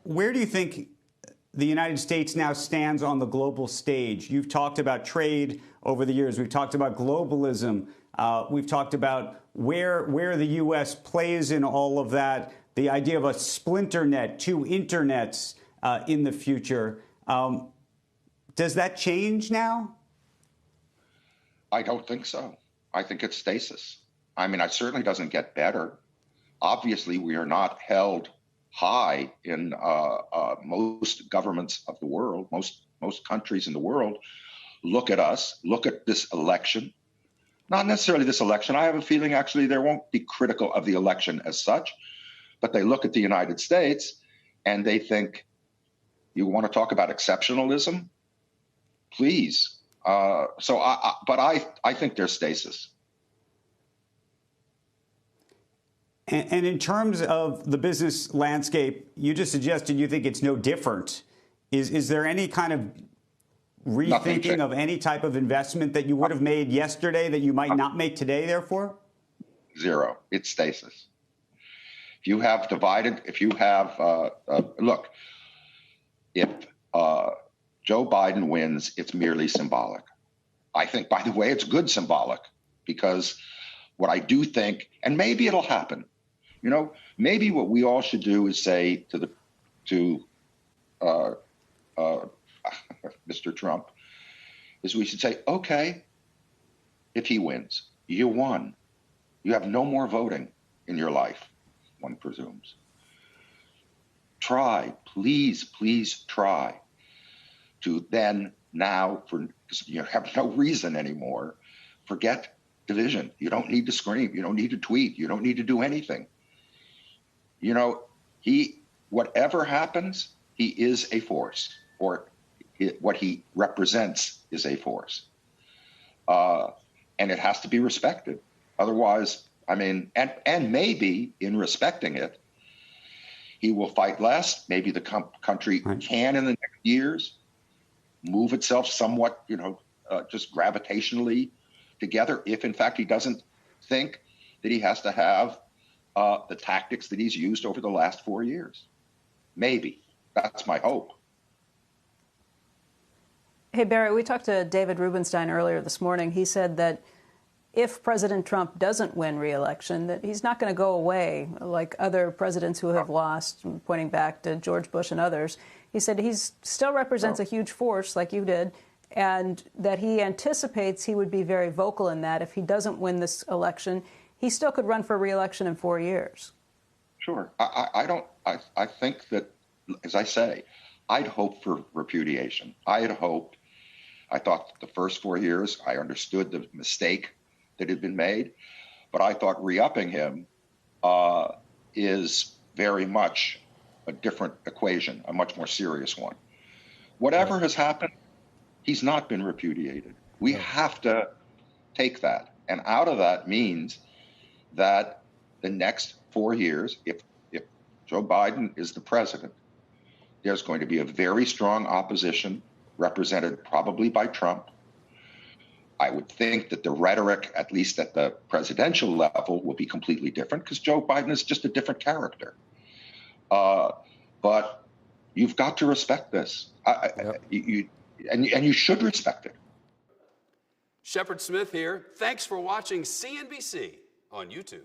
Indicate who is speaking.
Speaker 1: where do you think the United States now stands on the global stage? You've talked about trade over the years. We've talked about globalism. We've talked about where the U.S. plays in all of that, the idea of a splinter net, two internets in the future. Does that change now?
Speaker 2: I don't think so. I think it's stasis. I mean, it certainly doesn't get better. Obviously, we are not held high in most governments of the world. Most countries in the world look at us, look at this election. Not necessarily this election. I have a feeling actually they won't be critical of the election as such, but they look at the United States and they think, you want to talk about exceptionalism? Please. But I think there's stasis.
Speaker 1: And in terms of the business landscape, you just suggested you think it's no different. Is there any kind of rethinking of any type of investment that you would have made yesterday that you might not make today, therefore?
Speaker 2: Zero. It's stasis. If you have divided, if you have, look, if Joe Biden wins, it's merely symbolic. I think, by the way, it's good symbolic, because what I do think, and maybe it'll happen, you know, maybe what we all should do is say to Mr. Trump, is we should say, okay, if he wins, you won. You have no more voting in your life, one presumes. Try, please try to then now, because you have no reason anymore, forget division. You don't need to scream. You don't need to tweet. You don't need to do anything. You know, whatever happens, he is a force, or what he represents is a force. And it has to be respected. Otherwise, I mean, and maybe in respecting it, he will fight less. Maybe the country can, in the next years, move itself somewhat, you know, just gravitationally together, if in fact he doesn't think that he has to have the tactics that he's used over the last 4 years. Maybe. That's my hope.
Speaker 3: Hey, Barry, we talked to David Rubenstein earlier this morning. He said that if President Trump doesn't win re-election, that he's not going to go away like other presidents who have lost, pointing back to George Bush and others. He said he still represents a huge force, like you did, and that he anticipates he would be very vocal in that if he doesn't win this election, he still could run for re-election in 4 years.
Speaker 2: Sure. I think that, as I say, I'd hope for repudiation. I thought the first 4 years, I understood the mistake that had been made, but I thought re-upping him is very much a different equation, a much more serious one. Whatever has happened, he's not been repudiated. We have to take that. And out of that means that the next 4 years, if Joe Biden is the president, there's going to be a very strong opposition represented probably by Trump. I would think that the rhetoric, at least at the presidential level, will be completely different because Joe Biden is just a different character. But you've got to respect this. And you should respect it.
Speaker 4: Shepard Smith here. Thanks for watching CNBC on YouTube.